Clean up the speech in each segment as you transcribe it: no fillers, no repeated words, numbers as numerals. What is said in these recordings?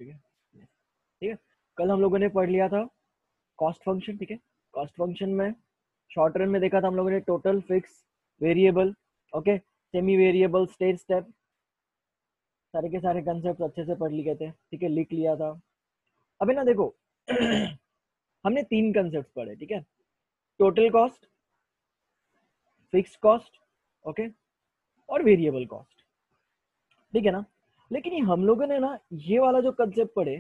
ठीक है, ठीक है। कल हम लोगों ने पढ़ लिया था कॉस्ट फंक्शन, ठीक है। कॉस्ट फंक्शन में शॉर्ट रन में देखा था हम लोगों ने total, fix, variable, okay, semi variable, stage step, सारे के सारे कंसेप्ट अच्छे से पढ़ लिए थे, ठीक है, लिख लिया था। अभी ना देखो हमने 3 कंसेप्ट पढ़े, ठीक है, total cost, fix cost, okay, और वेरिएबल कॉस्ट, ठीक है ना। लेकिन ये हम लोगों ने ना ये वाला जो कंसेप्ट पढ़े,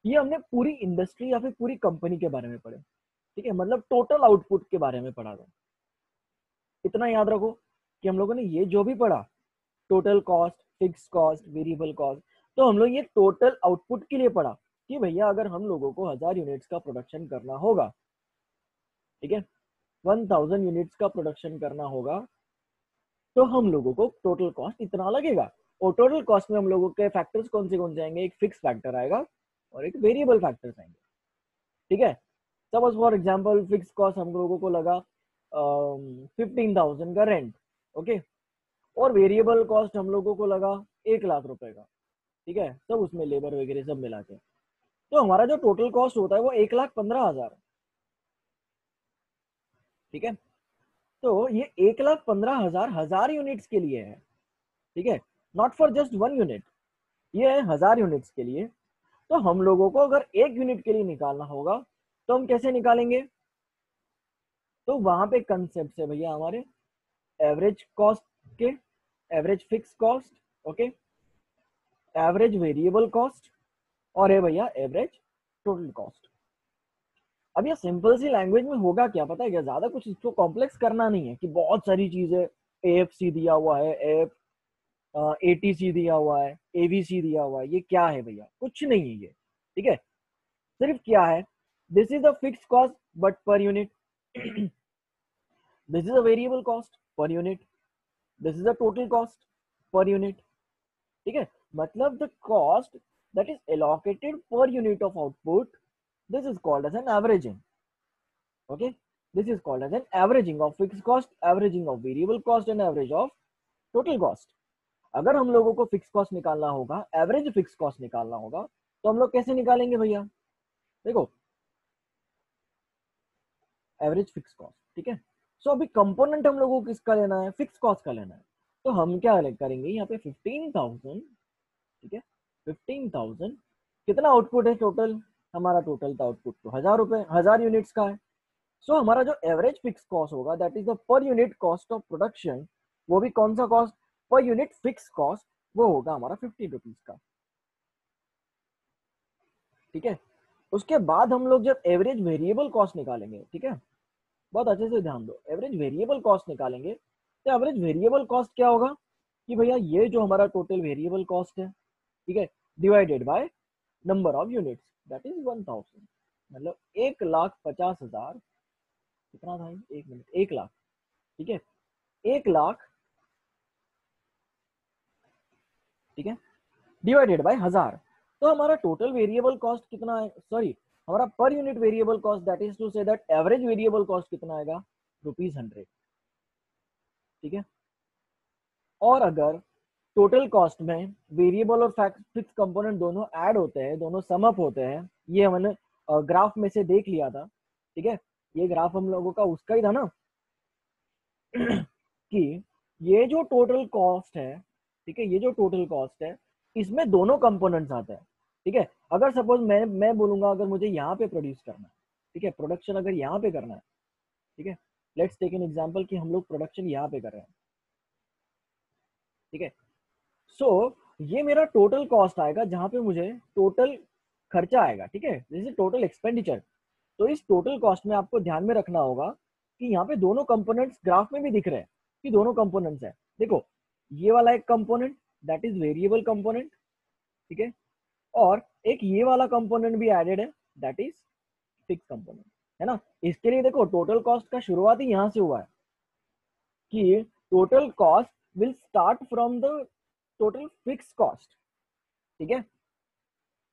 ये हमने पूरी इंडस्ट्री या फिर पूरी कंपनी के बारे में पढ़े, ठीक है, मतलब टोटल आउटपुट के बारे में पढ़ा था। इतना याद रखो कि हम लोगों ने ये जो भी पढ़ा, total cost, fix cost, variable cost, तो हम लोग ये टोटल आउटपुट के लिए पढ़ा कि भैया अगर हम लोगों को 1000 यूनिट्स का प्रोडक्शन करना होगा, ठीक है, 1000 यूनिट्स का प्रोडक्शन करना होगा, तो हम लोगों को टोटल कॉस्ट इतना लगेगा। और टोटल कॉस्ट में हम लोगों के फैक्टर्स कौन से आएंगे, एक फिक्स फैक्टर आएगा और एक वेरिएबल फैक्टर्स आएंगे, ठीक है। Suppose for example fix cost हम लोगों को लगा 15,000 का रेंट, ओके, और वेरिएबल कॉस्ट हम लोगों को लगा 1,00,000 रुपए का, ठीक है, सब उसमें लेबर वगैरह सब मिला के, तो हमारा जो टोटल कॉस्ट होता है वो 1,15,000, ठीक है। तो ये 1,15,000 1000 यूनिट्स के लिए है, ठीक है, नॉट फॉर जस्ट 1 यूनिट, ये है 1000 यूनिट्स के लिए। तो हम लोगों को अगर 1 यूनिट के लिए निकालना होगा तो हम कैसे निकालेंगे, तो वहां पे कंसेप्ट है भैया हमारे एवरेज कॉस्ट के, average fix cost, okay, average variable cost, और है भैया एवरेज टोटल कॉस्ट। अब ये सिंपल सी लैंग्वेज में होगा क्या पता है क्या, ज्यादा कुछ इसको कॉम्प्लेक्स करना नहीं है कि बहुत सारी चीजें, एएफसी दिया हुआ है, एफ एटीसी दिया हुआ है, एवीसी दिया हुआ है, ये क्या है भैया, कुछ नहीं है ये, ठीक है। सिर्फ क्या है, this is a fix cost but per unit, this is a variable cost per unit, this is a total cost per unit, ठीक है। मतलब the cost that is allocated per unit of output, this is called as an averaging, okay, this is called as an averaging of fixed cost, averaging of variable cost and average of total cost। अगर हम लोगों को fix cost निकालना होगा, average fix cost निकालना होगा, तो हम लोग कैसे निकालेंगे भैया, देखो एवरेज फिक्स कॉस्ट, ठीक है। सो अभी कंपोनेंट हम लोगों को किसका लेना है, फिक्स कॉस्ट का लेना है, तो हम क्या करेंगे यहाँ पे 15,000, ठीक है, 15,000 कितना आउटपुट है टोटल, हमारा टोटल आउटपुट तो 1000 रुपए, 1000 यूनिट्स का है। सो हमारा जो एवरेज फिक्स कॉस्ट होगा that is the per unit cost of production, वो भी कौन सा cost, per unit fix cost, वो होगा हमारा 50 रुपीज का, ठीक है। उसके बाद हम लोग जब एवरेज वेरिएबल कॉस्ट निकालेंगे, ठीक है, बहुत अच्छे से ध्यान दो, एवरेज वेरिएबल कॉस्ट निकालेंगे, तो एवरेज वेरिएबल कॉस्ट क्या होगा कि भैया ये जो हमारा टोटल वेरिएबल कॉस्ट है, ठीक है, divided by number of units that is 1000, मतलब 1,50,000, कितना था, 1 मिनट, 1,00,000, ठीक है, 1,00,000, ठीक है, डिवाइडेड बाय 1000, तो हमारा टोटल वेरिएबल कॉस्ट कितना है, सॉरी हमारा per unit variable cost that is to say that average variable cost कितना आएगा, ₹100, ठीक है। और अगर टोटल कॉस्ट में वेरिएबल और फिक्स कंपोनेंट दोनों ऐड होते हैं, दोनों सम अप होते हैं, ये हमने ग्राफ में से देख लिया था, ठीक है, ये ग्राफ हम लोगों का उसका ही था ना कि ये जो टोटल कॉस्ट है, ठीक है, ये जो टोटल कॉस्ट है इसमें दोनों कंपोनेंट्स आते हैं, ठीक है। अगर सपोज मैं बोलूंगा अगर मुझे यहाँ पे प्रोड्यूस करना है, ठीक है, प्रोडक्शन अगर यहाँ पे करना है, ठीक है, लेट्स टेक एन एग्जांपल कि हम लोग प्रोडक्शन यहाँ पे कर रहे हैं, ठीक है। सो ये मेरा टोटल कॉस्ट आएगा जहां पे मुझे टोटल खर्चा आएगा, ठीक है, जैसे टोटल एक्सपेंडिचर। तो इस टोटल कॉस्ट में आपको ध्यान में रखना होगा कि यहाँ पे दोनों कंपोनेंट्स ग्राफ में भी दिख रहे हैं कि दोनों कंपोनेंट्स है, देखो ये वाला एक component that is variable component, ठीक है, और एक ये वाला कंपोनेंट भी एडेड है दैट इज फिक्स कंपोनेंट, है ना। इसके लिए देखो टोटल कॉस्ट का शुरुआत ही यहाँ से हुआ है कि total cost will start from the total fix cost, ठीक है,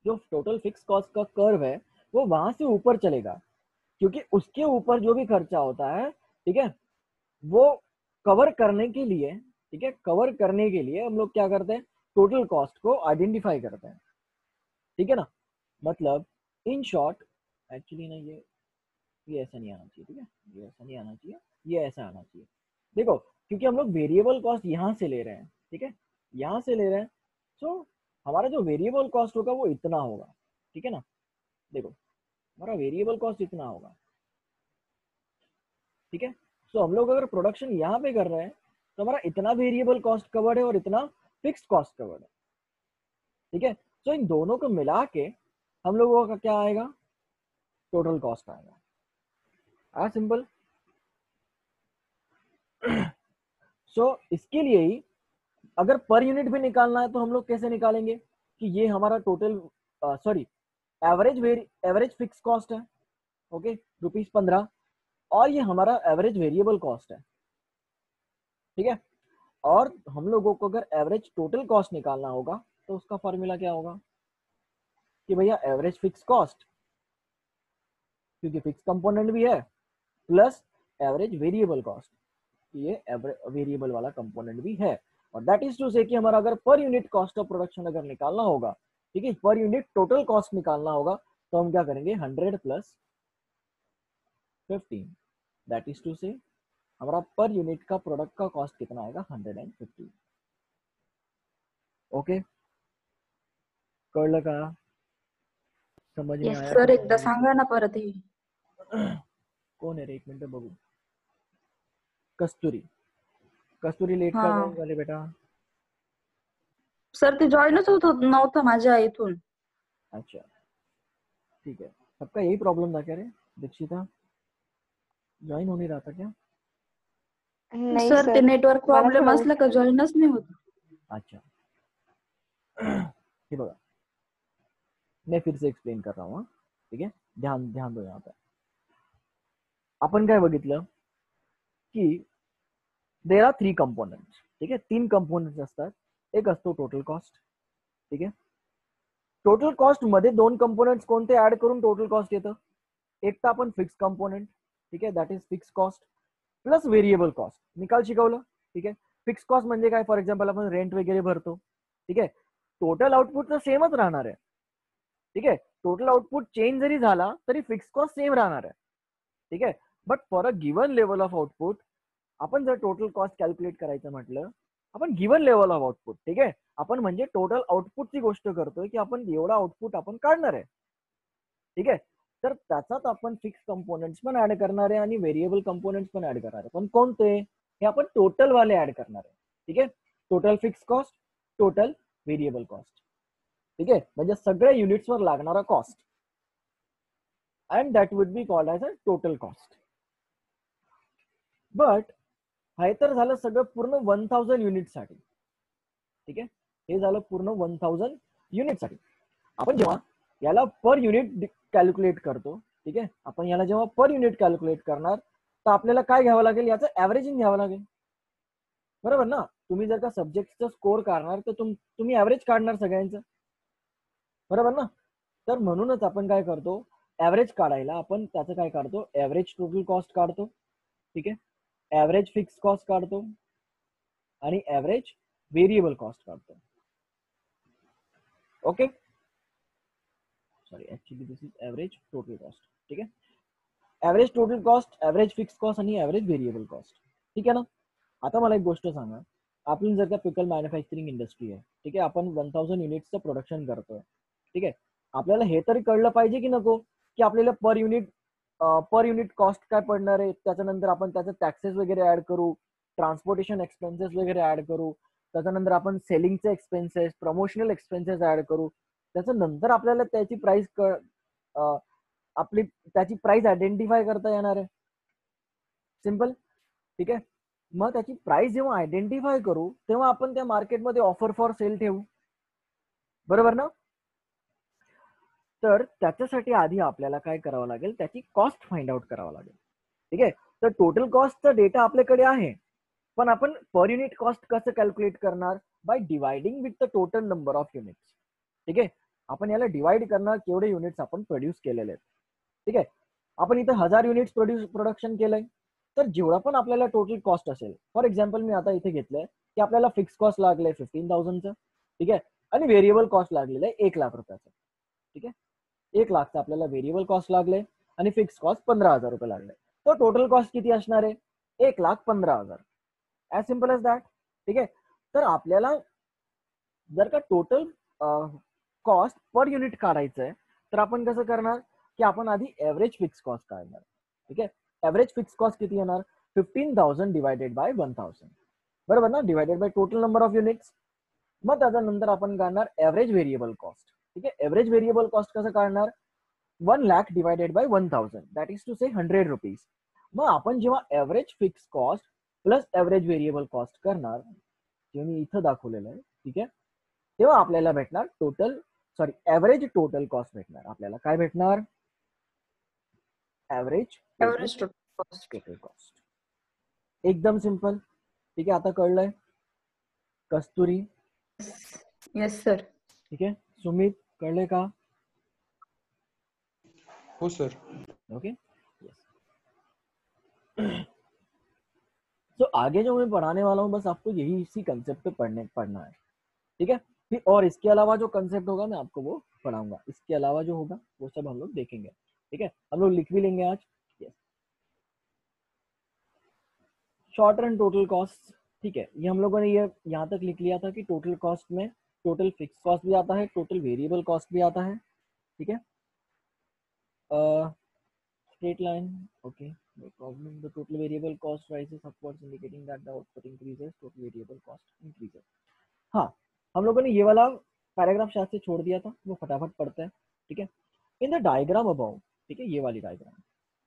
जो टोटल फिक्स कॉस्ट का कर्व है वो वहां से ऊपर चलेगा, क्योंकि उसके ऊपर जो भी खर्चा होता है, ठीक है, वो कवर करने के लिए, ठीक है, कवर करने के लिए हम लोग क्या करते हैं, टोटल कॉस्ट को आइडेंटिफाई करते हैं, ठीक है ना। मतलब इन शॉर्ट, एक्चुअली ना ये ऐसा नहीं आना चाहिए, ठीक है, ये ऐसा नहीं आना चाहिए, ये ऐसा आना चाहिए। देखो क्योंकि हम लोग वेरिएबल कॉस्ट यहाँ से ले रहे हैं, ठीक है, यहाँ से ले रहे हैं, सो हमारा जो वेरिएबल कॉस्ट होगा वो इतना होगा, ठीक है ना। देखो हमारा वेरिएबल कॉस्ट इतना होगा, ठीक है। सो हम लोग अगर प्रोडक्शन यहाँ पे कर रहे हैं तो हमारा इतना वेरिएबल कॉस्ट कवर्ड है और इतना फिक्स्ड कॉस्ट कवर्ड है, ठीक है। सो इन दोनों को मिला के हम लोगों का क्या आएगा, टोटल कॉस्ट आएगा, सिंपल। सो इसके लिए ही अगर पर यूनिट भी निकालना है तो हम लोग कैसे निकालेंगे कि ये हमारा total sorry average fix cost है, ओके, ₹15, और ये हमारा एवरेज वेरिएबल कॉस्ट है, ठीक है। और हम लोगों को अगर एवरेज टोटल कॉस्ट निकालना होगा तो उसका फॉर्मूला क्या होगा कि भैया एवरेज फिक्स कॉस्ट, क्योंकि फिक्स कंपोनेंट भी है, प्लस एवरेज वेरिएबल कॉस्ट, ये वेरिएबल वाला कंपोनेंट भी है। और दैट इज टू से कि हमारा अगर per unit cost of production अगर निकालना होगा, ठीक है, पर यूनिट टोटल कॉस्ट निकालना होगा तो हम क्या करेंगे 100 + 15, दैट इज टू से हमारा पर यूनिट का प्रोडक्ट का कॉस्ट कितना आएगा 150। ओके, कळलं का, समझ में येस आया सर, कि एकदा सांगा ना परत हे. कौन है रे, एक मिनट बघू, कस्तुरी, कस्तुरी लेट का हा जॉइन झाले बेटा? सर ते जॉईनच होत नव्हतं माझ्या इथून. अच्छा ठीक है, सबका यही प्रॉब्लम था क्या रे दीक्षिता, ज्वाइन हो नहीं रहा था क्या? नहीं सर ते सर, नेटवर्क मला प्रॉब्लेम थोडा असला का जॉईनच नाही होत. अच्छा हे बघा, मैं फिर से एक्सप्लेन कर रहा हूँ हाँ? ठीक है, ध्यान ध्यान दो यहाँ पे। आपण काय बघितलं की देर आर 3 कंपोनेंट्स, ठीक है, 3 कंपोनेंट्स असतात, एक असतो टोटल कॉस्ट, ठीक आहे, टोटल कॉस्ट मध्ये 2 कंपोनेंट्स कोणते ऍड करून टोटल कॉस्ट येतं, एक तर आपण फिक्स कंपोनेंट, ठीक आहे, that is fix cost plus variable cost, निकाल शिकवलं, ठीक आहे। फिक्स कॉस्ट म्हणजे काय, फॉर एक्झाम्पल आपण रेंट वगैरे भरतो, ठीक आहे, टोटल आउटपुट तर सेमच राहणार आहे, ठीक आहे, टोटल आउटपुट चेंज जरी झाला तरी फिक्स कॉस्ट सेम राहणार आहे, ठीक आहे। But for a given level of output आपण जर टोटल कॉस्ट कॅल्क्युलेट करायचं म्हटलं, आपण गिवन लेवल ऑफ आउटपुट, ठीक आहे, आपण म्हणजे टोटल आउटपुटची गोष्ट करतोय की आपण एवढा आउटपुट आपण काढणार आहे, ठीक आहे, तर त्याच्यात आपण फिक्स कंपोनेंट्स पण ऍड करणार आहे आणि व्हेरिएबल कंपोनेंट्स पण ऍड करणार आहे, पण कोणते, हे आपण टोटल वाले ऍड करणार आहे, ठीक आहे, total fix cost, total variable cost, ठीक आहे, म्हणजे सगळ्या युनिट्सवर लागणारा cost, and that would be called as a total cost. But हे तर झालं सगळं पूर्ण 1000 युनिट साठी, ठीक आहे, हे झालं पूर्ण 1000 युनिट साठी. आपण जेव्हा याला पर युनिट कॅल्क्युलेट करतो, ठीक आहे, आपण याला जेव्हा पर युनिट कॅल्क्युलेट करणार तर आपल्याला काय घ्यावं लागेल, याचं ऍव्हरेजिंग घ्यावं लागेल, बरोबर ना. तुम्ही जर का सब्जेक्टचा स्कोर काढणार तर तुम्ही ऍव्हरेज काढणार सगळ्यांचं, बरोबर ना. तर म्हणूनच आपण काय करतो, ऍव्हरेज काढायला आपण त्याचं काय काढतो, ऍव्हरेज टोटल कॉस्ट काढतो, ठीक आहे, ऍव्हरेज फिक्स कॉस्ट काढतो आणि ऍव्हरेज व्हेरिएबल कॉस्ट काढतो. Okay, sorry actually this is average total cost, ठीक आहे, average total cost, average fix cost आणि ऍव्हरेज व्हेरिएबल कॉस्ट, ठीक आहे ना. आता मला एक गोष्ट सांगा, आपण जर का पिकल मॅन्युफॅक्चरिंग इंडस्ट्री आहे, ठीक आहे, आपण 1000 युनिट्सचं प्रोडक्शन करतोय, ठीक आहे, आपल्याला हे तरी कळलं पाहिजे की नको की आपल्याला पर युनिट कॉस्ट काय पडणार आहे, त्याच्यानंतर आपण त्याचं टॅक्सेस वगैरे ऍड करू, ट्रान्सपोर्टेशन एक्सपेन्सेस वगैरे ऍड करू, त्याच्यानंतर आपण सेलिंगचे एक्सपेन्सेस, प्रमोशनल एक्सपेन्सेस ऍड करू, त्याच्यानंतर आपल्याला त्याची प्राइस आपली त्याची प्राइस आयडेंटिफाय करता येणार आहे, सिंपल, ठीक आहे. मग त्याची प्राइस जेव्हा आयडेंटिफाय करू तेव्हा आपण त्या मार्केटमध्ये ऑफर फॉर सेल ठेवू, बरोबर ना. तर त्याच्यासाठी आधी आपल्याला काय करावं लागेल, त्याची कॉस्ट फाइंड आउट करावं लागेल, ठीक आहे. तर टोटल कॉस्टचा डेटा आपल्याकडे आहे, पण आपण पर युनिट कॉस्ट कसं कॅल्क्युलेट करणार, by dividing with the total number of units, ठीक आहे. आपण याला डिवाइड करणार केवढे युनिट्स आपण प्रोड्यूस केलेले आहेत, ठीक आहे. आपण इथे 1000 युनिट्स प्रोडक्शन केलंय, तर जेवढा पण आपल्याला टोटल कॉस्ट असेल, फॉर एक्झाम्पल मी आता इथे घेतलंय की आपल्याला फिक्स कॉस्ट लागलंय 15,000चं, ठीक आहे, आणि व्हेरिएबल कॉस्ट लागलेलं आहे 1 लाख रुपयाचं, 1,00,000 चा आपल्याला व्हेरिएबल कॉस्ट लागले आणि फिक्स कॉस्ट 15,000 रुपये लागले. तो टोटल कॉस्ट किती असणार आहे? 1,15,000. As simple as that. ठीक आहे. तर आपल्याला जर का टोटल कॉस्ट पर युनिट काढायचं आहे तर आपण कसं करणार की आपण आधी एव्हरेज फिक्स कॉस्ट काढणार. ठीक आहे. एव्हरेज फिक्स कॉस्ट किती येणार? 15,000 डिवायडेड बाय 1,000. बरोबर ना? Divided by total number of units. मग त्याच्यानंतर आपण काढणार एव्हरेज व्हेरिएबल कॉस्ट. ठीक आहे. एव्हरेज व्हेरिएबल कॉस्ट कसं काढणार? 1,00,000 divided by 1,000 that is to say 100 rupees. मग आपण जेव्हा average fixed cost plus average variable cost करणार, जे मी इथं दाखवलेलं आहे, ठीक आहे, तेव्हा आपल्याला भेटणार एव्हरेज टोटल कॉस्ट भेटणार. आपल्याला काय भेटणार? Average total cost. एकदम सिंपल. ठीक आहे. आता कळलंय? कस्तुरी? Yes sir. ठीक आहे. सुमित कळले का? हो सर. ओके. तो आगे जो मैं पढ़ाने वाला हूँ बस आपको यही इसी कंसेप्ट पे पढ़ना है. ठीक है. फिर और इसके अलावा जो कंसेप्ट होगा मैं आपको वो पढ़ाऊंगा. इसके अलावा जो होगा वो सब हम लोग देखेंगे. ठीक है. हम लोग लिख भी लेंगे आज. Yes. Short run total cost. ठीक है. ये हम लोगों ने ये यहाँ तक लिख लिया था कि टोटल कॉस्ट में टोटल फिक्स कॉस्ट भी आता है, टोटल वेरिएबल कॉस्ट भी आता है. ठीक है. Straight line. Okay. No problem. The total variable cost rises upwards, indicating that the output increases. Total variable cost increases. हाँ, हम लोगों ने ये वाला पैराग्राफ शायद से छोड़ दिया था, वो फटाफट पढ़ते हैं. ठीक है. In the diagram above, ठीक है, ये वाली diagram.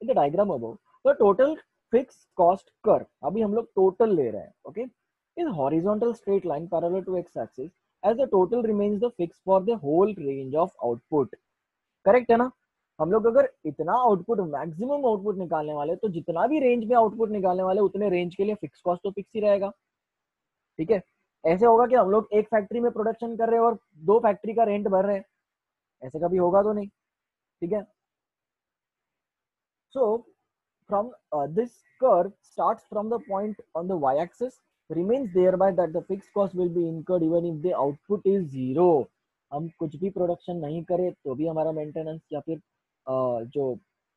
In the diagram above, the total fixed cost curve. अभी हम लोग टोटल ले रहे हैं. Okay. Is horizontal straight line parallel to x-axis as the total remains the fixed for the whole range of output. Correct है ना? हम लोग अगर इतना आउटपुट मैक्सिमम आउटपुट निकालने वाले तो जितना भी रेंज में आउटपुट निकालने वाले उतने रेंज के लिए फिक्स कॉस्ट तो फिक्स ही रहेगा. ठीक है. ऐसे होगा कि हम लोग एक फैक्ट्री में प्रोडक्शन कर रहे हैं और 2 फैक्ट्री का रेंट भर रहे हैं, ऐसे कभी होगा तो नहीं. ठीक है. So from this curve starts from the point on the Y axis remains thereby that the fixed cost will be incurred even if the output is zero. हम कुछ भी प्रोडक्शन नहीं करें तो भी हमारा मेंटेनेंस या फिर जो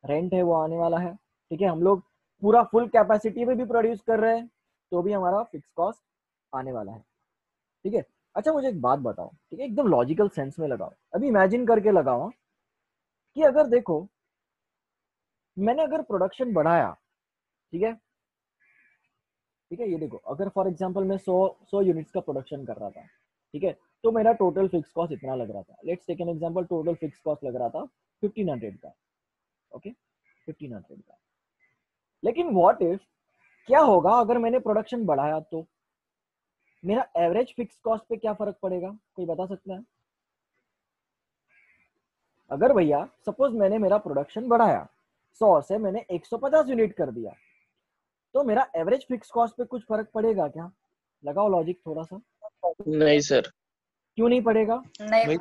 रेंट है वो आने वाला है. ठीक है. हम लोग पूरा फुल कैपेसिटी में भी प्रोड्यूस कर रहे हैं तो भी हमारा फिक्स कॉस्ट आने वाला है. ठीक है. अच्छा मुझे एक बात बताओ. ठीक है. एकदम लॉजिकल सेंस में लगाओ. अभी इमेजिन करके लगाओ कि अगर देखो मैंने अगर प्रोडक्शन बढ़ाया. ठीक है. ठीक है. ये देखो अगर फॉर एग्जांपल मैं 100 यूनिट्स का प्रोडक्शन कर रहा था. ठीक है. तो मेरा टोटल फिक्स कॉस्ट इतना लग रहा था. Let's take an example. Total fix cost लग रहा था 1500 का. ओके. 1500 का. लेकिन व्हाट इफ क्या होगा अगर मैंने प्रोडक्शन बढ़ाया तो मेरा एवरेज फिक्स कॉस्ट पे क्या फर्क पड़ेगा? कोई बता सकता है? अगर भैया सपोज मैंने मेरा प्रोडक्शन बढ़ाया 100 से मैंने 150 यूनिट कर दिया तो मेरा एवरेज फिक्स कॉस्ट पे कुछ फर्क पड़ेगा क्या? लगाओ लॉजिक थोड़ा सा. नहीं सर. क्यों नहीं पड़ेगा? नहीं.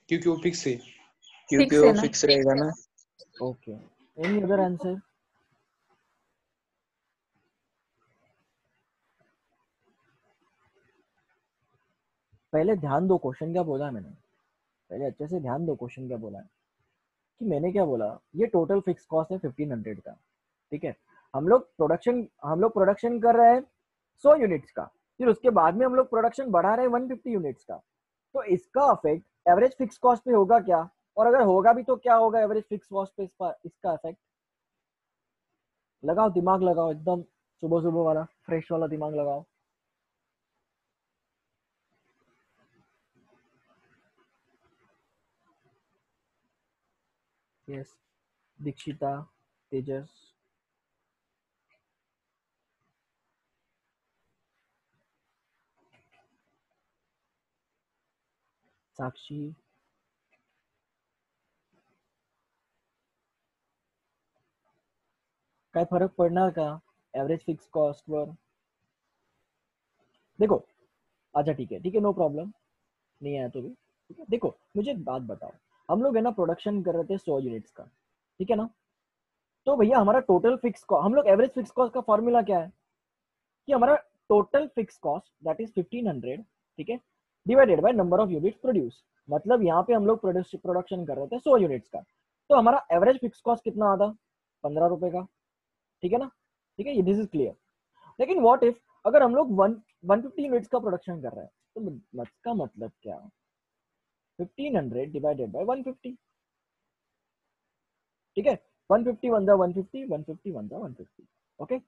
क्योंकि वो फिक्स है. क्योंकि वो फिक्स रहेगा ना. ओके. Any other answer? पहले ध्यान दो क्वेश्चन क्या बोला मैंने. पहले अच्छे से ध्यान दो क्वेश्चन क्या बोला है. कि मैंने क्या बोला, ये टोटल फिक्स कॉस्ट है 1500 का. ठीक है. हम लोग प्रोडक्शन कर रहे हैं 100 यूनिट्स का. फिर उसके बाद में हम लोग प्रोडक्शन बढ़ा रहे हैं 150 यूनिट्स का. तो इसका इफेक्ट एवरेज फिक्स कॉस्ट पे होगा क्या? और अगर होगा भी तो क्या होगा एवरेज फिक्स कॉस्ट पे इसका इफेक्ट? लगाओ दिमाग लगाओ. एकदम सुबह सुबह वाला फ्रेश वाला दिमाग लगाओ. यस. दीक्षिता, तेजस, साक्षी, काय फरक पडणार का एवरेज फिक्स कॉस्ट वर? देखो. अच्छा ठीक है नो प्रॉब्लम. नहीं आया तो भी ठीक है. देखो मुझे एक बात बताओ. हम लोग है ना प्रोडक्शन कर रहे थे 100 यूनिट्स का. ठीक है ना. तो भैया हमारा टोटल फिक्स कॉस्ट, हम लोग एवरेज फिक्स कॉस्ट का फॉर्मूला क्या है कि हमारा total fix cost that is 1500. ठीक है. Divided by number of units produce. मतलब यहाँ पे हम लोग प्रोडक्शन कर रहे थे 100 यूनिट्स का, तो हमारा एवरेज फिक्स कॉस्ट कितना आता? 15 रुपए का, ठीक है ना? ठीक है, ये दिस इज क्लियर। लेकिन व्हाट इफ अगर हम लोग 150 यूनिट्स का प्रोडक्शन कर रहे हैं, तो इसका मतलब क्या? 1500 डिवाइडेड बाय 150, ठीक है? 150 वन जा 150, 150 वन जा 150, ओके?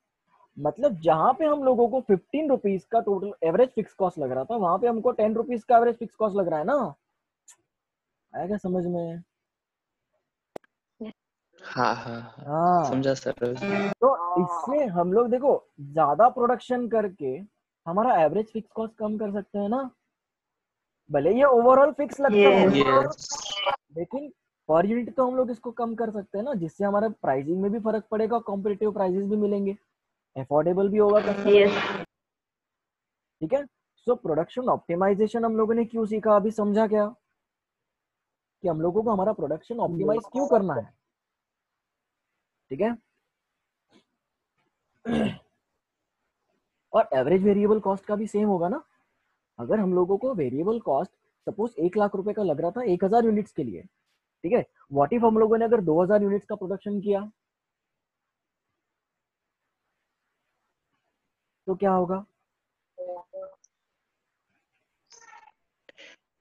मतलब जहां पे हम लोगों को 15 रुपीज का टोटल एवरेज फिक्स कॉस्ट लग रहा था, वहां पे हमको 10 रुपीज का एवरेज फिक्स कॉस्ट लग रहा है ना? आएगा समझ में? हाँ हाँ हाँ, हाँ, समझा सर। तो इससे हम लोग देखो ज्यादा प्रोडक्शन करके हमारा एवरेज फिक्स कॉस्ट कम कर सकते हैं ना, भले ये ओवरऑल फिक्स लगता हो, यस लेकिन पर यूनिट तो हम लोग इसको कम कर सकते हैं ना, जिससे हमारे प्राइसिंग में भी फर्क पड़ेगा, कॉम्पिटिटिव प्राइसेस भी मिलेंगे, अफोर्डेबल भी होगा कस्टमर, ठीक है? सो प्रोडक्शन ऑप्टिमाइजेशन हम लोगों ने क्यों सीखा, अभी समझा क्या कि हम लोगों को हमारा प्रोडक्शन ऑप्टिमाइज क्यों करना है, ठीक है? और एवरेज वेरिएबल कॉस्ट का भी सेम होगा ना। अगर हम लोगों को वेरिएबल कॉस्ट सपोज 1 लाख रुपए का लग रहा था 1000 यूनिट्स के लिए, ठीक है? व्हाट इफ हम लोगों ने अगर 2000 यूनिट्स का प्रोडक्शन किया, तो क्या होगा?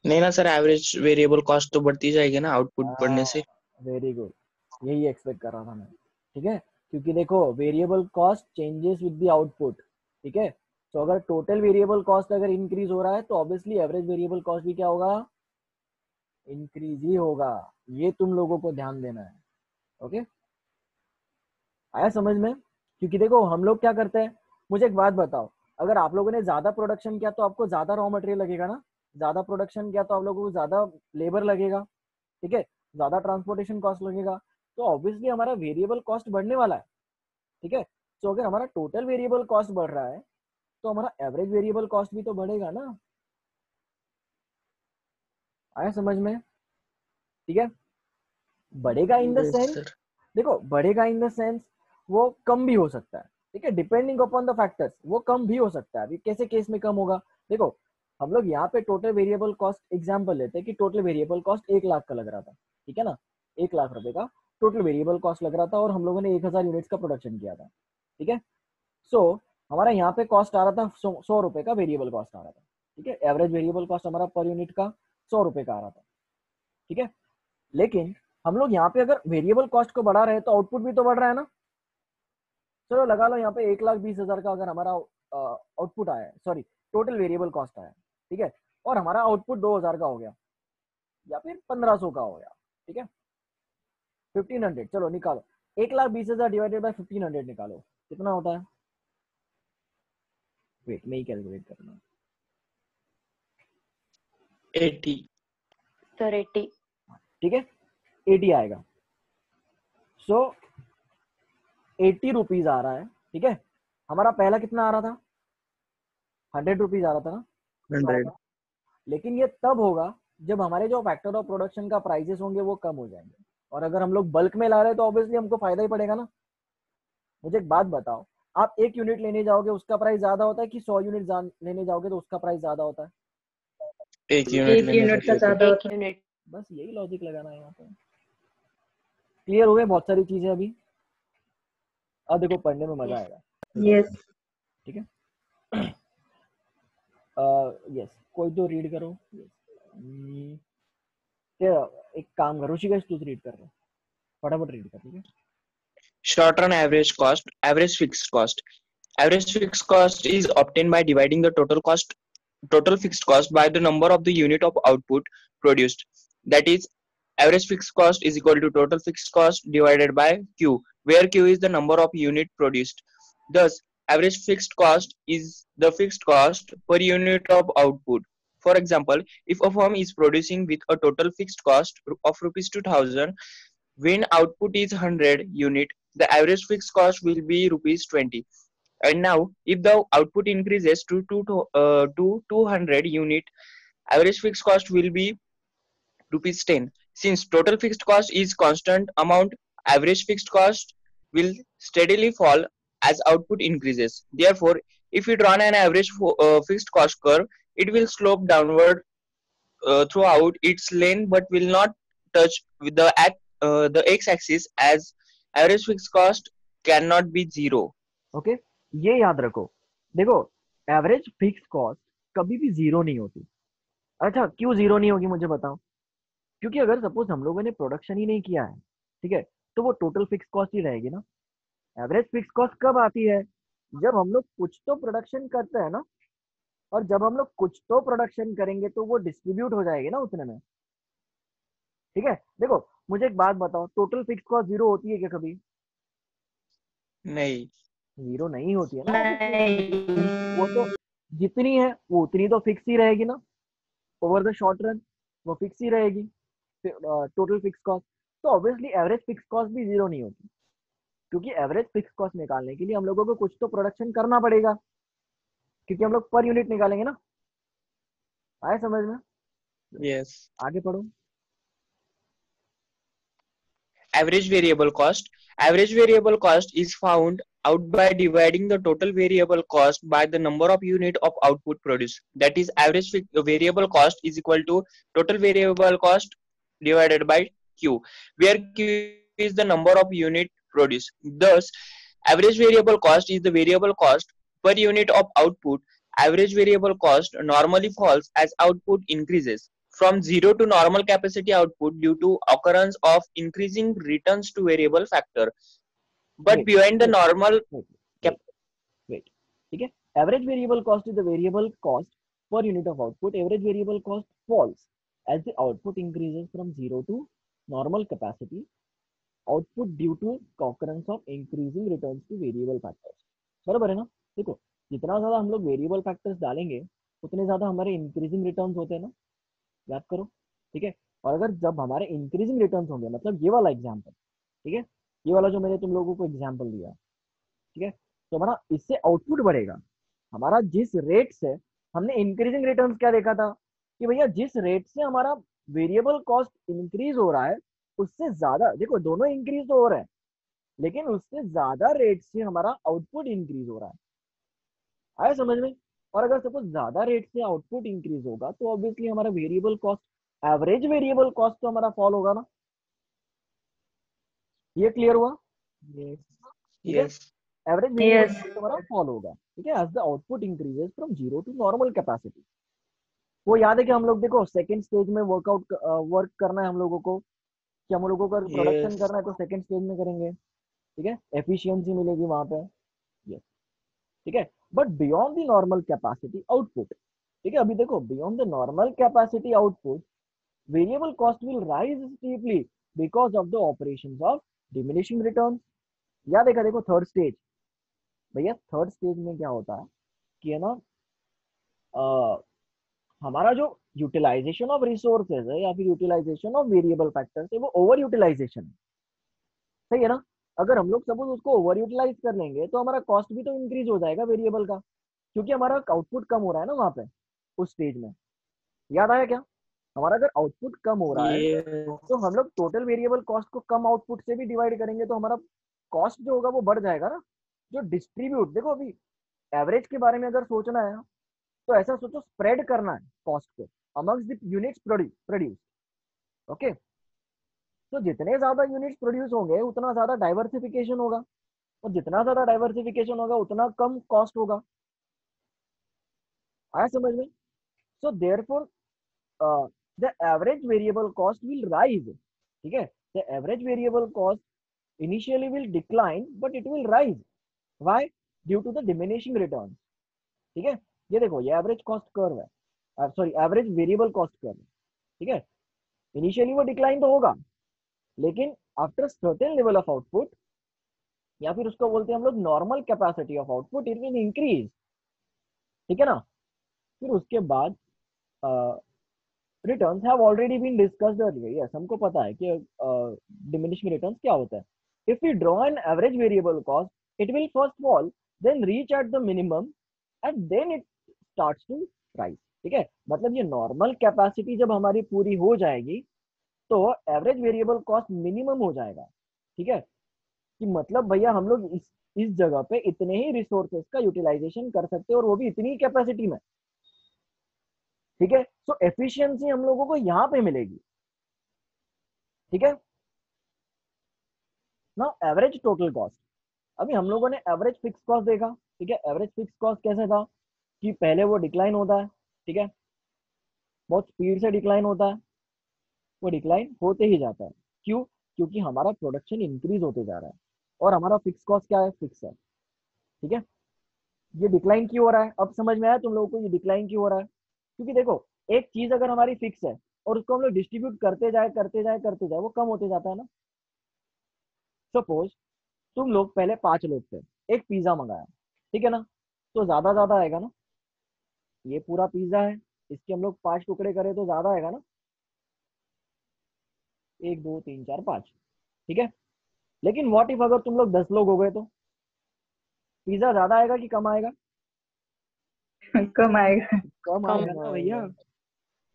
नहीं ना सर, एवरेज वेरिएबल कॉस्ट तो बढ़ती जाएगी ना आउटपुट बढ़ने से। वेरी गुड, यही एक्सपेक्ट कर रहा था मैं, ठीक है? क्योंकि देखो variable cost changes with the output, ठीक है? तो अगर टोटल वेरिएबल कॉस्ट अगर इंक्रीज हो रहा है, तो ऑब्वियसली एवरेज वेरिएबल कॉस्ट भी क्या होगा? इंक्रीज ही होगा। ये तुम लोगों को ध्यान देना है, ओके? आया समझ में? क्योंकि देखो हम लोग क्या करते हैं, मुझे एक बात बताओ, अगर आप लोगों ने ज्यादा प्रोडक्शन किया तो आपको ज्यादा रॉ मटेरियल लगेगा ना, ज्यादा प्रोडक्शन किया तो आप लोगों को ज्यादा लेबर लगेगा, ठीक है? ज्यादा ट्रांसपोर्टेशन कॉस्ट लगेगा, तो ऑब्वियसली हमारा वेरिएबल कॉस्ट बढ़ने वाला है, ठीक है? तो अगर हमारा टोटल वेरिएबल कॉस्ट बढ़ रहा है, तो हमारा एवरेज वेरिएबल कॉस्ट भी तो बढ़ेगा ना। आया समझ में? ठीक है, बढ़ेगा in the yes sense, sir. देखो बढ़ेगा इन द सेंस वो कम भी हो सकता है, ठीक है? डिपेंडिंग अपॉन द फैक्टर्स वो कम भी हो सकता है। अभी कैसे केस में कम होगा, देखो हम लोग यहाँ पे टोटल वेरिएबल कॉस्ट एग्जांपल लेते हैं कि टोटल वेरिएबल कॉस्ट 1 लाख का लग रहा था, ठीक है ना? 1 लाख रुपए का टोटल वेरिएबल कॉस्ट लग रहा था और हम लोगों ने 1000 यूनिट्स का प्रोडक्शन किया था, ठीक है? सो हमारा यहाँ पे कॉस्ट आ रहा था 100 रुपए का वेरिएबल कॉस्ट आ रहा था, ठीक है? एवरेज वेरिएबल कॉस्ट हमारा पर यूनिट का 100 रुपए का आ रहा था, ठीक है? लेकिन हम लोग यहाँ पे अगर वेरिएबल कॉस्ट को बढ़ा रहे हैं तो आउटपुट भी तो बढ़ रहा है ना। चलो लगा लो यहाँ पे 1,20,000 का अगर हमारा आउटपुट आया है, सॉरी टोटल वेरिएबल कॉस्ट आया है, ठीक है? और हमारा आउटपुट 2000 का हो गया या फिर 1500 का हो गया, ठीक है? 1500, चलो निकालो 1,20,000 डिवाइडेड बाय 1500 निकालो, कितना होता है? वेट में ही कैलकुलेट करना। 80 सर 80। ठीक है, 80 आएगा। सो 80 रुपीज आ रहा है, ठीक है? हमारा पहला कितना आ रहा था? 100 रुपीज आ रहा था ना? 100। लेकिन ये तब होगा जब हमारे जो फैक्टर ऑफ प्रोडक्शन का प्राइसेस होंगे वो कम हो जाएंगे, और अगर हम लोग बल्क में ला रहे हैं तो ऑब्वियसली हमको फायदा ही पड़ेगा ना। मुझे एक बात बताओ, आप 1 यूनिट लेने जाओगे उसका प्राइस ज्यादा होता है कि 100 यूनिट लेने जाओगे तो उसका प्राइस ज्यादा होता है? एक यूनिट लेने यूनिट का जाते ज्यादा एक होता है। यूनिट। बस यही लॉजिक लगाना है यहाँ पे। क्लियर हो गए बहुत सारी चीजें अभी? अब देखो पढ़ने में मजा आएगा, यस ठीक है? यस, कोई तो रीड करो। एक काम करो ऋषिकेश, तू रीड कर रहे, फटाफट रीड कर, ठीक है? Short run average cost, average fixed cost. Average fixed cost is obtained by dividing the total fixed cost by the number of the unit of output produced. That is, average fixed cost is equal to total fixed cost divided by Q, where Q is the number of unit produced. Thus, average fixed cost is the fixed cost per unit of output. For example, if a firm is producing with a total fixed cost of rupees 2000, when output is 100 unit, the average fixed cost will be rupees 20. And now, if the output increases to 200 unit, average fixed cost will be rupees 10. Since total fixed cost is constant amount, average fixed cost will steadily fall as output increases. Therefore, if we draw an average fixed cost curve, it will slope downward throughout its length but will not touch with the x-axis as average fixed cost cannot be zero. Okay, ये याद रखो। देखो, average fix cost कभी भी zero नहीं होती। अच्छा, क्यों जीरो नहीं होगी मुझे बताओ। क्योंकि अगर सपोज हम लोगों ने प्रोडक्शन ही नहीं किया है, ठीक है, तो वो टोटल फिक्स कॉस्ट ही रहेगी ना। एवरेज फिक्स कॉस्ट कब आती है? जब हम लोग कुछ तो प्रोडक्शन करते हैं ना, और जब हम लोग कुछ तो प्रोडक्शन करेंगे तो वो डिस्ट्रीब्यूट हो जाएगी ना उतने में। ठीक है, देखो मुझे एक बात बताओ, टोटल फिक्स कॉस्ट जीरो होती है क्या कभी? नहीं। जीरो नहीं होती है ना obviously। नहीं। वो तो जितनी है वो उतनी तो फिक्स ही रहेगी ना, ओवर द शॉर्ट रन वो फिक्स ही रहेगी टोटल फिक्स कॉस्ट। तो ऑब्वियसली एवरेज फिक्स कॉस्ट भी जीरो नहीं होती, क्योंकि एवरेज फिक्स कॉस्ट निकालने के लिए हम लोगों को कुछ तो प्रोडक्शन करना पड़ेगा, क्योंकि हम लोग पर यूनिट निकालेंगे ना। आए समझ में? Yes. आगे पढ़ो। Average variable cost. Average variable cost is found out by dividing the total variable cost by the number of unit of output produced. That is, average variable cost is equal to total variable cost divided by Q, where Q is the number of unit produced. Thus, average variable cost is the variable cost per unit of output. Average variable cost normally falls as output increases from zero to normal capacity output due to occurrence of increasing returns to variable factor, but Wait, beyond the wait, normal wait, cap. wait, ठीक है। Average variable cost is the variable cost per unit of output. Average variable cost falls as the output increases from zero to normal capacity output due to occurrence of increasing returns to variable factors। बराबर है ना? देखो, जितना ज्यादा हम लोग variable factors डालेंगे उतने ज्यादा हमारे इंक्रीजिंग रिटर्न्स होते हैं ना, याद करो। ठीक है, और अगर जब हमारे इंक्रीजिंग रिटर्न्स होंगे, मतलब ये वाला एग्जांपल, ठीक है, ये वाला जो मैंने तुम लोगों को एग्जांपल दिया, ठीक है, तो हमारा इससे आउटपुट बढ़ेगा। हमारा जिस रेट से हमने इंक्रीजिंग रिटर्न्स क्या देखा था कि भैया जिस रेट से हमारा वेरिएबल कॉस्ट इंक्रीज हो रहा है उससे ज्यादा, देखो दोनों इंक्रीज तो हो रहे हैं, लेकिन उससे ज्यादा रेट से हमारा आउटपुट इंक्रीज हो रहा है। आया समझ में? और अगर सपोज ज्यादा रेट से आउटपुट इंक्रीज होगा तो ऑब्वियसली हमारा variable cost, average variable cost तो हमारा फॉल होगा ना। ये क्लियर हुआ? Yes. ठीक है, Yes. Average variable Yes. Cost हमारा फॉल होगा, ठीक है, as the output increases from zero to normal capacity. वो याद है कि हम लोग देखो सेकंड स्टेज में वर्क करना है हम लोगों को, कि हम लोगों को प्रोडक्शन Yes. करना है तो सेकंड स्टेज में करेंगे, ठीक है, एफिशिएंसी मिलेगी वहां पे। यस, ठीक है, but beyond the normal capacity output, ठीक है, अभी देखो beyond the normal capacity output variable cost will rise steeply because of the operations of diminishing returns. याद है? देखो थर्ड स्टेज, भैया थर्ड स्टेज में क्या होता है कि है ना, हमारा जो यूटिलाइजेशन ऑफ रिसोर्सेज है या फिर यूटिलाइजेशन ऑफ वेरिएबल फैक्टर्स है वो ओवर यूटिलाइजेशन है, सही है ना? अगर हम लोग सपोज उसको ओवर यूटिलाइज कर लेंगे तो हमारा कॉस्ट भी तो इंक्रीज हो जाएगा वेरिएबल का, क्योंकि हमारा आउटपुट कम हो रहा है ना वहां पे उस स्टेज में। याद आया क्या? हमारा अगर आउटपुट कम हो रहा है Yes. तो हम लोग टोटल वेरिएबल कॉस्ट को कम आउटपुट से भी डिवाइड करेंगे तो हमारा कॉस्ट जो होगा वो बढ़ जाएगा ना। जो डिस्ट्रीब्यूट, देखो अभी एवरेज के बारे में अगर सोचना है तो ऐसा सोचो, स्प्रेड करना है कॉस्ट को amongst the units produce. Okay, तो जितने ज्यादा यूनिट्स प्रोड्यूस होंगे उतना ज्यादा डाइवर्सिफिकेशन होगा, और जितना ज्यादा डाइवर्सिफिकेशन होगा उतना कम कॉस्ट होगा। आया समझ में? So therefore the average variable cost will rise, ठीक है, the average variable cost initially will decline but it will rise. Why? Due to the diminishing return. ठीक है, ये देखो ये एवरेज कॉस्ट कर्व है, sorry average variable cost curve, ठीक है, इनिशियली वो डिक्लाइन तो होगा, लेकिन after certain level of output, या फिर उसको बोलते हैं हम लोग normal capacity of output, it will increase. ठीक है ना? फिर उसके बाद returns have already been discussed earlier. Yes, हमको पता है कि डिमिनिशिंग रिटर्न्स क्या होता है। If we draw an average variable cost it will first fall then reach at the minimum and then it starts to rise. ठीक है, मतलब ये नॉर्मल कैपेसिटी जब हमारी पूरी हो जाएगी तो एवरेज वेरिएबल कॉस्ट मिनिमम हो जाएगा। ठीक है, कि मतलब भैया हम लोग इस जगह पे इतने ही रिसोर्सेज का यूटिलाइजेशन कर सकते हैं और वो भी इतनी कैपेसिटी में। ठीक है। सो एफिशिएंसी हम लोगों को यहाँ पे मिलेगी, ठीक है ना। एवरेज टोटल कॉस्ट, अभी हम लोगों ने एवरेज फिक्स कॉस्ट देखा, ठीक है। एवरेज फिक्स कॉस्ट कैसे था कि पहले वो डिक्लाइन होता है, ठीक है, बहुत स्पीड से डिक्लाइन होता है, वो डिक्लाइन होते ही जाता है। क्यों? क्योंकि हमारा प्रोडक्शन इंक्रीज होते जा रहा है और हमारा फिक्स कॉस्ट क्या है, फिक्स है, ठीक है। ये डिक्लाइन क्यों हो रहा है, अब समझ में आया तुम लोगों को ये डिक्लाइन क्यों हो रहा है? क्योंकि देखो, एक चीज अगर हमारी फिक्स है और उसको हम लोग डिस्ट्रीब्यूट करते जाए करते जाए करते जाए, वो कम होते जाता है ना। सपोज तुम लोग पहले 5 लोग थे, एक पिज्जा मंगाया, ठीक है ना, तो ज्यादा ज्यादा आएगा ना। ये पूरा पिज्जा है, इसके हम लोग 5 टुकड़े करें तो ज्यादा आएगा ना, 1 2 3 4 5, ठीक है। लेकिन व्हाट इफ अगर तुम लोग 10 लोग हो गए तो पिज्जा ज्यादा आएगा कि कम आएगा? कम आएगा। कम आएगा ना भैया।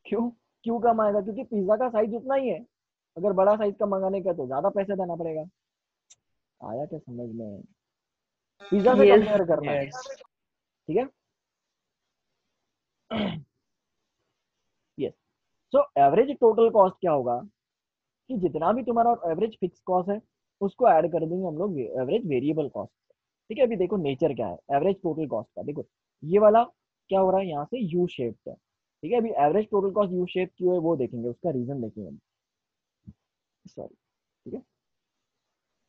क्यों? क्यों कम आएगा? क्योंकि पिज्जा का साइज उतना ही है, अगर बड़ा साइज का मंगाने का तो ज्यादा पैसे देना पड़ेगा। आया क्या समझ में? पिज्जा से Yes. कंपेयर करना है, Yes. ठीक है। Yes. So average total cost क्या होगा कि जितना भी तुम्हारा एवरेज फिक्स कॉस्ट है उसको ऐड कर देंगे हम लोग एवरेज वेरिएबल कॉस्ट, ठीक है। अभी देखो नेचर क्या है एवरेज टोटल कॉस्ट का, देखो ये वाला क्या हो रहा है, यहाँ से यू शेप है, ठीक है। अभी average total cost U shape क्यों है वो देखेंगे, उसका रीजन देखेंगे, सॉरी, ठीक है।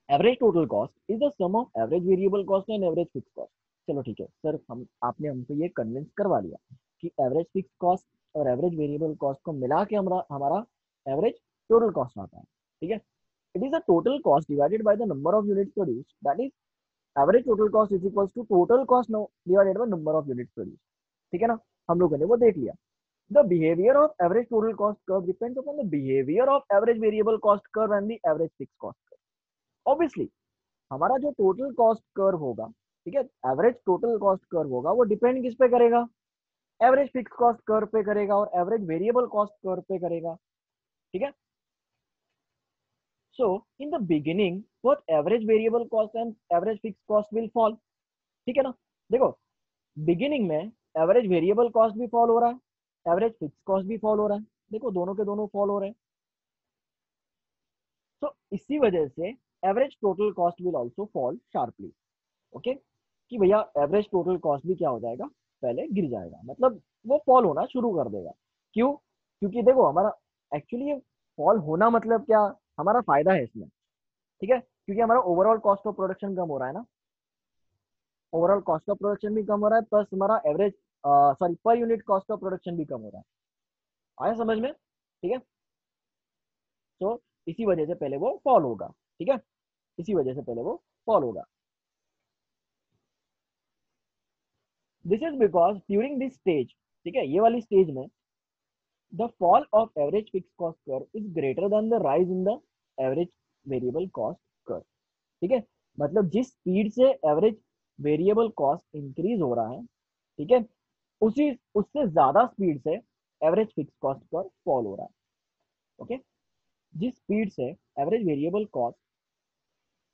Average total cost is the sum of average variable cost and average fix cost. चलो ठीक है सर, हम आपने हमको ये कन्विंस करवा लिया कि एवरेज फिक्स कॉस्ट और एवरेज वेरिएबल कॉस्ट को मिला के हमारा हमारा एवरेज टोटल कॉस्ट आता है, ठीक है। It is the total cost divided by the number of units produced, that is average total cost is equals to total cost divided by number of units produced, ठीक है ना। हम लोगों ने वो देख लिया। The behavior of average total cost curve depends upon the behavior of average variable cost curve and the average fixed cost curve. Obviously, हमारा जो टोटल कॉस्ट कर्व होगा, ठीक है, एवरेज टोटल कॉस्ट कर्व होगा, वो डिपेंड किस पे करेगा, एवरेज फिक्स कॉस्ट कर्व पे करेगा और एवरेज वेरिएबल कॉस्ट कर्व पे करेगा, ठीक है। So in the beginning both average variable cost and average fix cost will fall, ठीक है ना। देखो बिगिनिंग में एवरेज वेरिएबल कॉस्ट भी फॉल हो रहा है, एवरेज फिक्स कॉस्ट भी फॉल हो रहा है, देखो दोनों के दोनों फॉल हो रहे हैं। तो इसी वजह से average total cost will also fall sharply, okay. कि भैया एवरेज टोटल कॉस्ट भी क्या हो जाएगा, पहले गिर जाएगा, मतलब वो फॉल होना शुरू कर देगा। क्यों? क्योंकि देखो हमारा एक्चुअली ये फॉल होना मतलब क्या, हमारा फायदा है इसमें, ठीक है। क्योंकि हमारा ओवरऑल कॉस्ट ऑफ प्रोडक्शन कम हो रहा है ना, ओवरऑल कॉस्ट ऑफ प्रोडक्शन भी कम हो रहा है, प्लस हमारा average sorry per unit cost of production भी कम हो रहा है। आया समझ में? ठीक है। तो इसी वजह से पहले वो फॉल होगा, ठीक है, इसी वजह से पहले वो फॉल होगा। This is because during this stage, ठीक है, ये वाली स्टेज में the fall of average fix cost curve is greater than the rise in the average variable cost curve, ठीक है। मतलब जिस स्पीड से एवरेज वेरिएबल कॉस्ट इंक्रीज हो रहा है, ठीक है, उसी उससे ज्यादा स्पीड से average fix cost curve fall हो रहा है, ओके। जिस स्पीड से एवरेज वेरिएबल कॉस्ट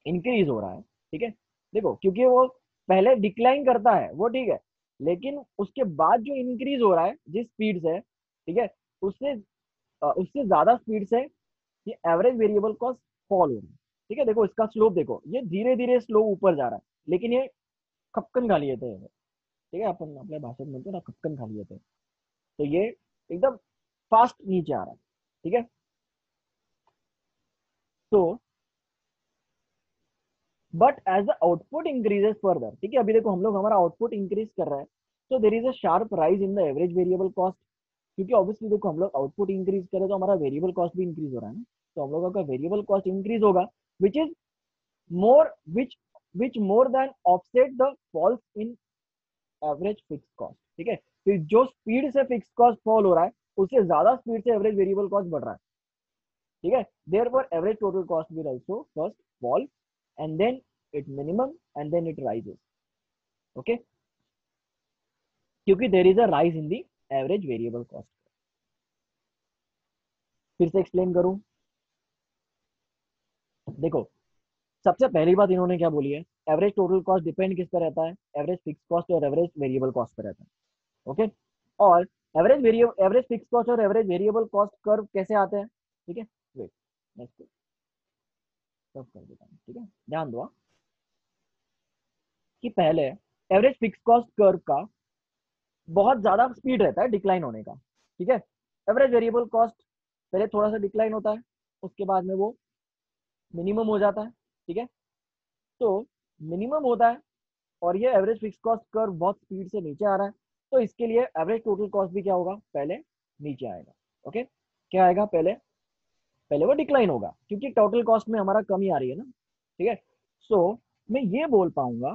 इंक्रीज हो रहा है, ठीक है, देखो क्योंकि वो पहले डिक्लाइन करता है वो, ठीक है, लेकिन उसके बाद जो इंक्रीज हो रहा है जिस स्पीड से, ठीक है, उससे उससे ज्यादा स्पीड से ये एवरेज वेरिएबल कॉस्ट फॉल हो रही है, ठीक है। देखो इसका स्लोप देखो, ये धीरे धीरे स्लो ऊपर जा रहा है, लेकिन ये खपकन खा लिए थे, ठीक है, अपन अपने भाषा में बोलते हैं ना, खपकन खा लिए थे, तो ये एकदम फास्ट नीचे आ रहा है, ठीक है। तो but as the output increases further, ठीक है, अभी देखो हम लोग हमारा आउटपुट इंक्रीज कर रहे हैं, तो there is a sharp rise in the average variable cost, क्योंकि ऑब्वियसली देखो हम लोग आउटपुट इंक्रीज करें तो हमारा वेरिएबल कॉस्ट भी इंक्रीज हो रहा है ना, तो हम लोगों का वेरिएबल कॉस्ट इंक्रीज होगा, which is more which more than offset the falls in average fix cost, ठीक है। तो जो स्पीड से फिक्स कॉस्ट फॉल हो रहा है उससे ज्यादा स्पीड से एवरेज वेरिएबल कॉस्ट बढ़ रहा है, ठीक है। Therefore average total cost will also first fall and then it minimum and then it rises, okay, क्योंकि there is a rise in the average variable cost। फिर से एक्सप्लेन करूं, देखो सबसे पहली बात इन्होंने क्या बोली है, एवरेज टोटल कॉस्ट डिपेंड किस पे रहता है, एवरेज फिक्स कॉस्ट और एवरेज वेरिएबल कॉस्ट पे रहता है, ओके। और एवरेज फिक्स कॉस्ट और एवरेज वेरिएबल कॉस्ट कर्व कैसे आते हैं, ठीक है। वेट, नेक्स्ट सब कर देता हूँ, ठीक है। ध्यान दो कि पहले एवरेज फिक्स कॉस्ट कर्व का बहुत ज्यादा स्पीड रहता है डिक्लाइन होने का, ठीक है। एवरेज वेरिएबल कॉस्ट पहले थोड़ा सा डिक्लाइन होता है, उसके बाद में वो मिनिमम हो जाता है, ठीक है। तो मिनिमम होता है और ये एवरेज फिक्स कॉस्ट कर्व बहुत स्पीड से नीचे आ रहा है, तो इसके लिए एवरेज टोटल कॉस्ट भी क्या होगा, पहले नीचे आएगा। ओके, क्या आएगा, पहले पहले वो डिक्लाइन होगा क्योंकि टोटल कॉस्ट में हमारा कमी आ रही है ना, ठीक है। सो मैं ये बोल पाऊंगा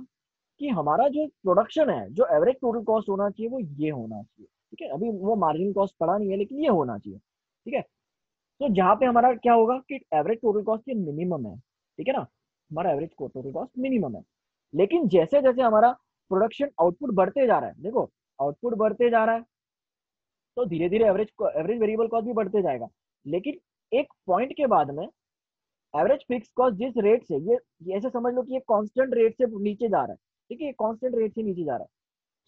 कि हमारा जो प्रोडक्शन है, जो एवरेज टोटल कॉस्ट होना चाहिए वो ये होना चाहिए, ठीक है। अभी वो मार्जिन कॉस्ट पड़ा नहीं है लेकिन ये होना चाहिए, ठीक है। तो जहां पे हमारा क्या होगा कि एवरेज टोटल कॉस्ट ये मिनिमम है, ठीक है ना, हमारा एवरेज टोटल कॉस्ट मिनिमम है। लेकिन जैसे जैसे हमारा प्रोडक्शन आउटपुट बढ़ते जा रहा है, देखो आउटपुट बढ़ते जा रहा है तो धीरे धीरे एवरेज वेरिएबल कॉस्ट भी बढ़ते जाएगा। लेकिन एक पॉइंट के बाद में एवरेज फिक्स कॉस्ट जिस रेट से ये ऐसे समझ लो कि ये कांस्टेंट रेट से नीचे जा रहा है, ठीक है, ये कांस्टेंट रेट से नीचे जा रहा है।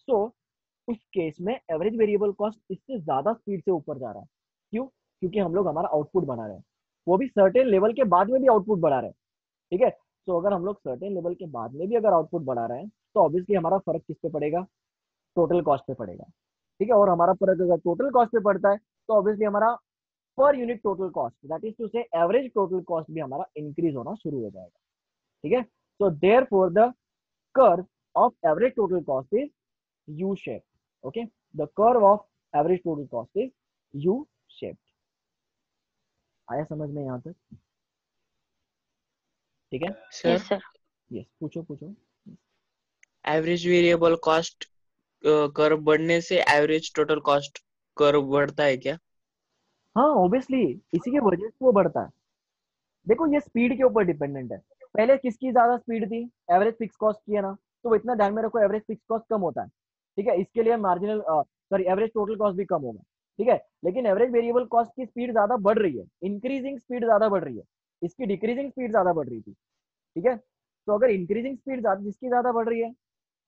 सो उस केस में एवरेज वेरिएबल कॉस्ट इससे ज्यादा स्पीड से ऊपर जा रहा है। क्यों? क्योंकि हम लोग हमारा आउटपुट बढ़ा रहे हैं, वो भी सर्टेन लेवल के बाद में भी आउटपुट बढ़ा रहे हैं, ठीक है। तो अगर हम लोग सर्टेन लेवल के बाद में भी अगर आउटपुट बढ़ा रहे हैं तो ऑब्वियसली हमारा फर्क किस पे पड़ेगा, टोटल कॉस्ट पे पड़ेगा, ठीक है। और हमारा फर्क अगर टोटल कॉस्ट पे पड़ता है तो ऑब्वियसली हमारा per unit total cost, that is to say average total cost भी हमारा इंक्रीज होना शुरू हो जाएगा, ठीक है। So therefore the curve of average total cost is U shape, okay. The curve of average total cost is U shape. आया समझ में यहां तक, ठीक है। Sir yes sir. यस, पूछो पूछो। एवरेज वेरिएबल कॉस्ट कर्व बढ़ने से एवरेज टोटल कॉस्ट कर्व बढ़ता है क्या? हाँ ऑब्वियसली, इसी की वजह से वो बढ़ता है। देखो ये स्पीड के ऊपर डिपेंडेंट है, पहले किसकी ज्यादा स्पीड थी, एवरेज फिक्स कॉस्ट की है ना, तो वो इतना ध्यान में रखो एवरेज फिक्स कॉस्ट कम होता है, ठीक है। इसके लिए marginal sorry average total cost भी कम होगा, ठीक है। लेकिन एवरेज वेरिएबल कॉस्ट की स्पीड ज्यादा बढ़ रही है, इंक्रीजिंग स्पीड ज्यादा बढ़ रही है, इसकी डिक्रीजिंग स्पीड ज्यादा बढ़ रही थी, ठीक है। तो अगर इंक्रीजिंग स्पीड जिसकी ज्यादा बढ़ रही है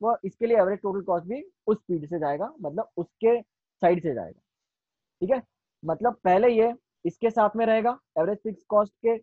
वो इसके लिए एवरेज टोटल कॉस्ट भी उस स्पीड से जाएगा, मतलब उसके साइड से जाएगा, ठीक है। मतलब पहले ये इसके साथ में रहेगा एवरेज फिक्स कॉस्ट के